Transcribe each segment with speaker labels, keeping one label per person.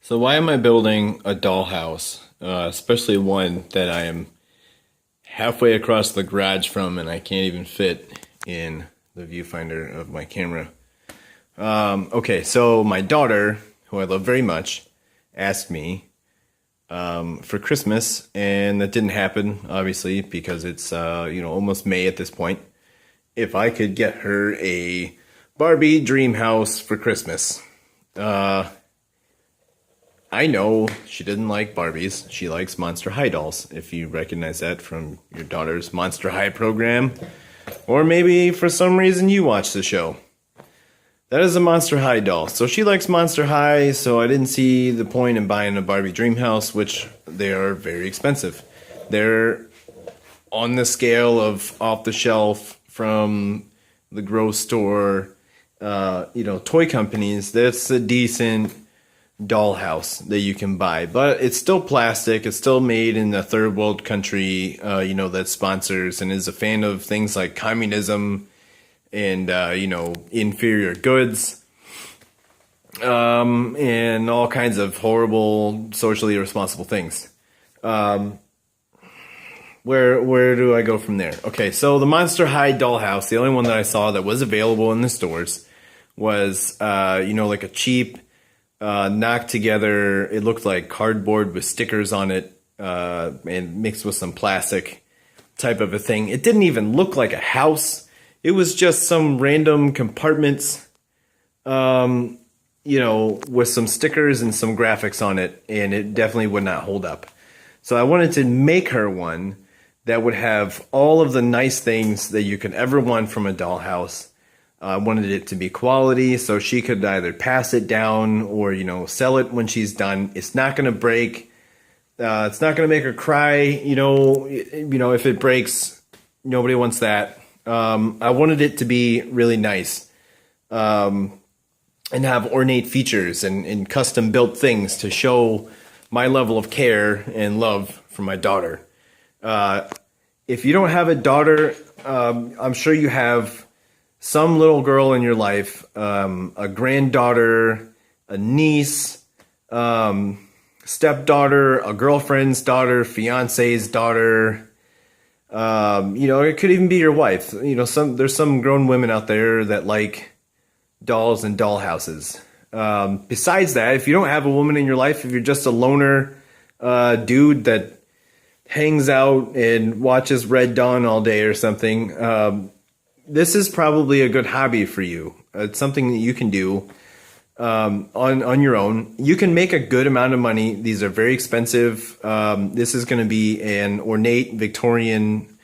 Speaker 1: So why am I building a dollhouse, especially one that I am halfway across the garage from and I can't even fit in the viewfinder of my camera? Okay, so my daughter, who I love very much, asked me for Christmas, and that didn't happen, obviously, because it's almost May at this point, if I could get her a Barbie dream house for Christmas. I know she didn't like Barbies. She likes Monster High dolls, if you recognize that from your daughter's Monster High program. Or maybe for some reason you watch the show. That is a Monster High doll. So she likes Monster High, so I didn't see the point in buying a Barbie dream house, which they are very expensive. They're on the scale of off the shelf from the grocery store, toy companies. That's a decent dollhouse that you can buy, but it's still plastic. It's still made in a third world country, that sponsors and is a fan of things like communism and inferior goods, and all kinds of horrible socially irresponsible things. Where do I go from there? Okay, so the Monster High dollhouse, the only one that I saw that was available in the stores was like a cheap knocked together. It looked like cardboard with stickers on it, and mixed with some plastic type of a thing. It didn't even look like a house. It was just some random compartments, with some stickers and some graphics on it, and it definitely would not hold up. So I wanted to make her one that would have all of the nice things that you could ever want from a dollhouse. I wanted it to be quality, so she could either pass it down or, sell it when she's done. It's not going to break. It's not going to make her cry. If it breaks, nobody wants that. I wanted it to be really nice, and have ornate features and custom built things to show my level of care and love for my daughter. If you don't have a daughter, I'm sure you have some little girl in your life, a granddaughter, a niece, stepdaughter, a girlfriend's daughter, fiance's daughter. It could even be your wife. There's some grown women out there that like dolls and dollhouses. Besides that, if you don't have a woman in your life, if you're just a loner dude that hangs out and watches Red Dawn all day or something, this is probably a good hobby for you. It's something that you can do on your own. You can make a good amount of money. These are very expensive. This is going to be an ornate Victorian,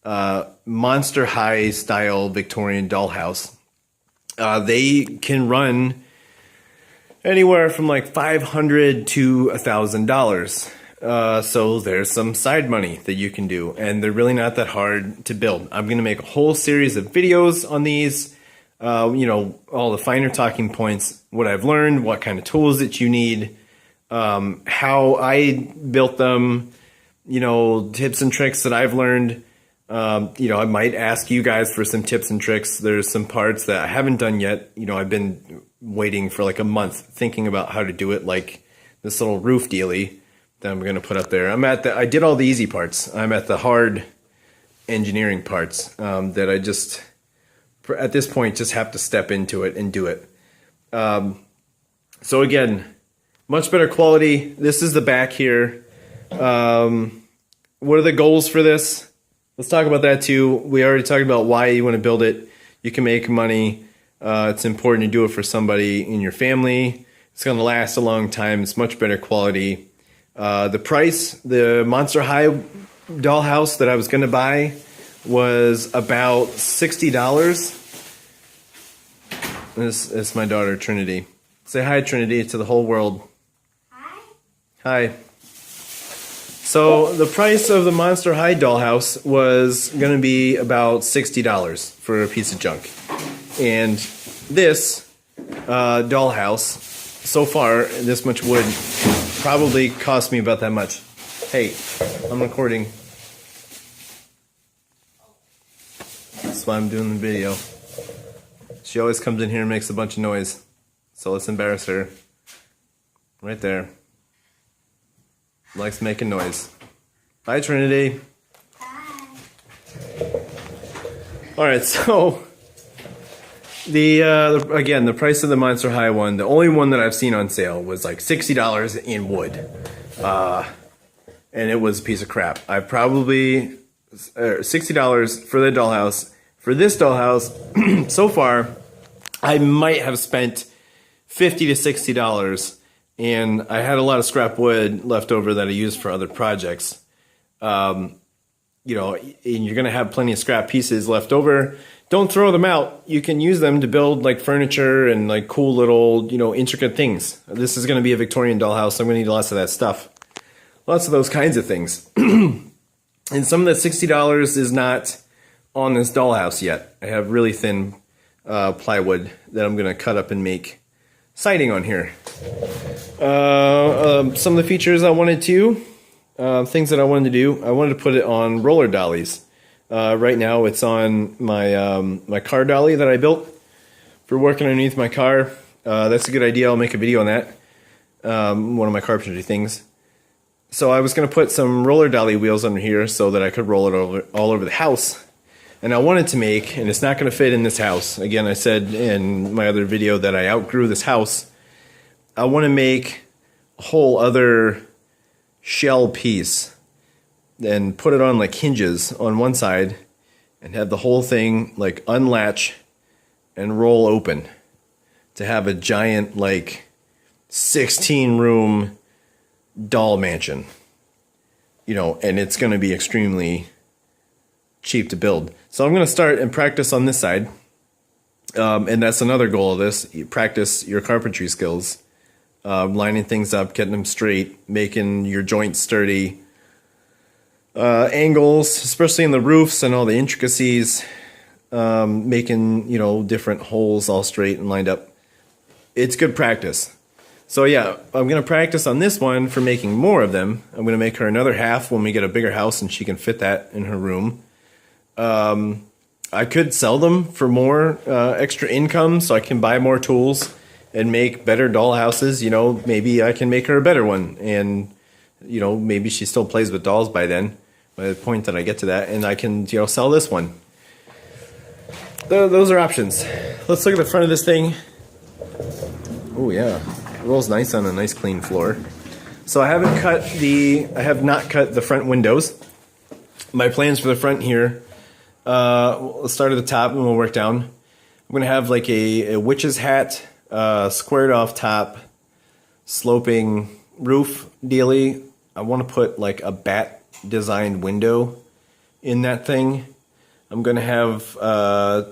Speaker 1: Monster High style Victorian dollhouse. They can run anywhere from like $500 to $1,000. So there's some side money that you can do, and they're really not that hard to build. I'm going to make a whole series of videos on these, all the finer talking points, what I've learned, what kind of tools that you need, how I built them, tips and tricks that I've learned. I might ask you guys for some tips and tricks. There's some parts that I haven't done yet. I've been waiting for like a month thinking about how to do it, like this little roof dealie that I'm going to put up there. I did all the easy parts. I'm at the hard engineering parts, that I just, at this point, just have to step into it and do it. So again, much better quality. This is the back here. What are the goals for this? Let's talk about that too. We already talked about why you want to build it. You can make money. It's important to do it for somebody in your family. It's going to last a long time. It's much better quality. The price, the Monster High dollhouse that I was going to buy was about $60. This is my daughter, Trinity. Say hi, Trinity, to the whole world.
Speaker 2: Hi.
Speaker 1: Hi. So the price of the Monster High dollhouse was going to be about $60 for a piece of junk. And this dollhouse, so far, this much wood probably cost me about that much. Hey, I'm recording. That's why I'm doing the video. She always comes in here and makes a bunch of noise. So let's embarrass her. Right there. Likes making noise. Bye, Trinity.
Speaker 2: Bye.
Speaker 1: All right, so again, the price of the Monster High one, the only one that I've seen on sale was like $60 in wood. And it was a piece of crap. I probably $60 for the dollhouse. For this dollhouse, so far, I might have spent $50 to $60, and I had a lot of scrap wood left over that I used for other projects. You know, and you're gonna have plenty of scrap pieces left over. Don't throw them out. You can use them to build like furniture and like cool little, you know, intricate things. This is gonna be a Victorian dollhouse, so I'm gonna need lots of that stuff. Lots of those kinds of things. And some of that $60 is not on this dollhouse yet. I have really thin plywood that I'm gonna cut up and make siding on here. Some of the features I wanted to, things that I wanted to do, I wanted to put it on roller dollies. Right now it's on my my car dolly that I built for working underneath my car. That's a good idea. I'll make a video on that. One of my carpentry things. So I was going to put some roller dolly wheels under here so that I could roll it all over the house. And I wanted to make, and it's not going to fit in this house. Again, I said in my other video that I outgrew this house. I want to make a whole other shell piece and put it on like hinges on one side and have the whole thing like unlatch and roll open to have a giant like 16 room doll mansion, you know, and it's going to be extremely cheap to build. So I'm going to start and practice on this side, and that's another goal of this. You practice your carpentry skills, lining things up, getting them straight, making your joints sturdy, angles, especially in the roofs and all the intricacies, making, you know, different holes all straight and lined up. It's good practice. So yeah, I'm going to practice on this one for making more of them. I'm going to make her another half when we get a bigger house and she can fit that in her room. I could sell them for more extra income so I can buy more tools and make better doll houses. You know, maybe I can make her a better one. And, you know, maybe she still plays with dolls by then, by the point that I get to that. And I can, you know, sell this one. Those are options. Let's look at the front of this thing. Oh yeah. It rolls nice on a nice clean floor. So I have not cut the front windows. My plans for the front here, we'll start at the top and we'll work down. I'm going to have like a witch's hat, squared off top, sloping roof dealy. I want to put like a bat designed window in that thing. I'm going to have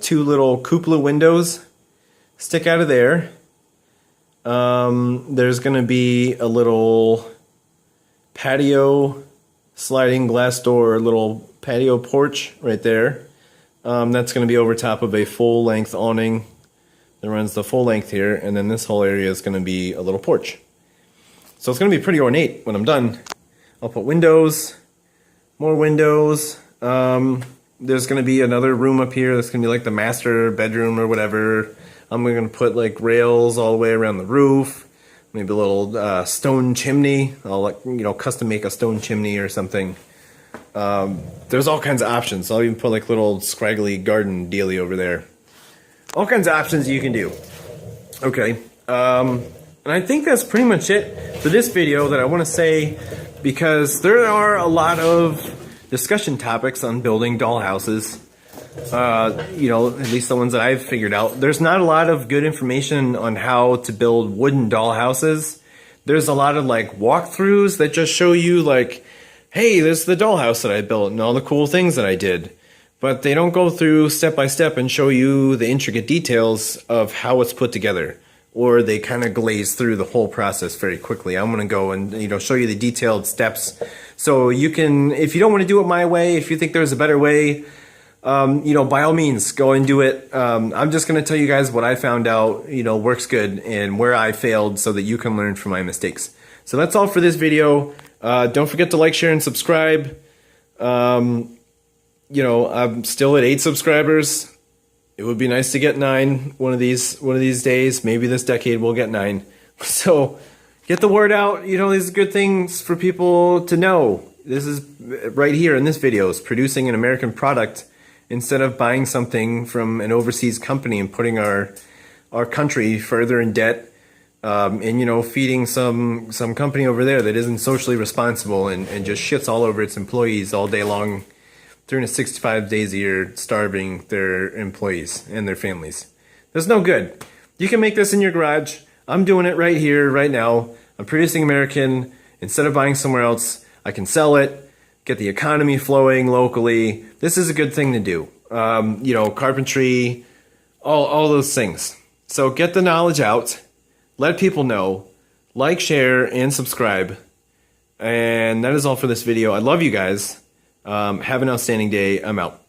Speaker 1: 2 little cupola windows stick out of there. There's going to be a little patio sliding glass door, little patio porch right there. That's going to be over top of a full length awning that runs the full length here, and then this whole area is going to be a little porch. So it's going to be pretty ornate when I'm done. I'll put windows, more windows. There's going to be another room up here that's going to be like the master bedroom or whatever. I'm going to put like rails all the way around the roof, maybe a little stone chimney. I'll, like, you know, custom make a stone chimney or something. There's all kinds of options. I'll even put like little scraggly garden dealy over there. All kinds of options you can do. Okay, and I think that's pretty much it for this video that I want to say, because there are a lot of discussion topics on building doll houses. You know, at least the ones that I've figured out. There's not a lot of good information on how to build wooden doll houses. There's a lot of like walkthroughs that just show you like, hey, this is the dollhouse that I built and all the cool things that I did. But they don't go through step by step and show you the intricate details of how it's put together. Or they kind of glaze through the whole process very quickly. I'm going to go and, you know, show you the detailed steps. So you can, if you don't want to do it my way, if you think there's a better way, you know, by all means, go and do it. I'm just going to tell you guys what I found out, you know, works good and where I failed so that you can learn from my mistakes. So that's all for this video. Don't forget to like, share, and subscribe. You know, I'm still at 8 subscribers. It would be nice to get 9 one of these days. Maybe this decade we'll get 9. So Get the word out. You know, these are good things for people to know. This is right here in this video is producing an American product instead of buying something from an overseas company and putting our country further in debt. And you know, feeding some company over there that isn't socially responsible and just shits all over its employees all day long, 365 days a year, starving their employees and their families. That's no good. You can make this in your garage. I'm doing it right here, right now. I'm producing American. Instead of buying somewhere else, I can sell it, get the economy flowing locally. This is a good thing to do. You know, carpentry, all those things. So get the knowledge out. Let people know, like, share, and subscribe. And that is all for this video. I love you guys. Have an outstanding day. I'm out.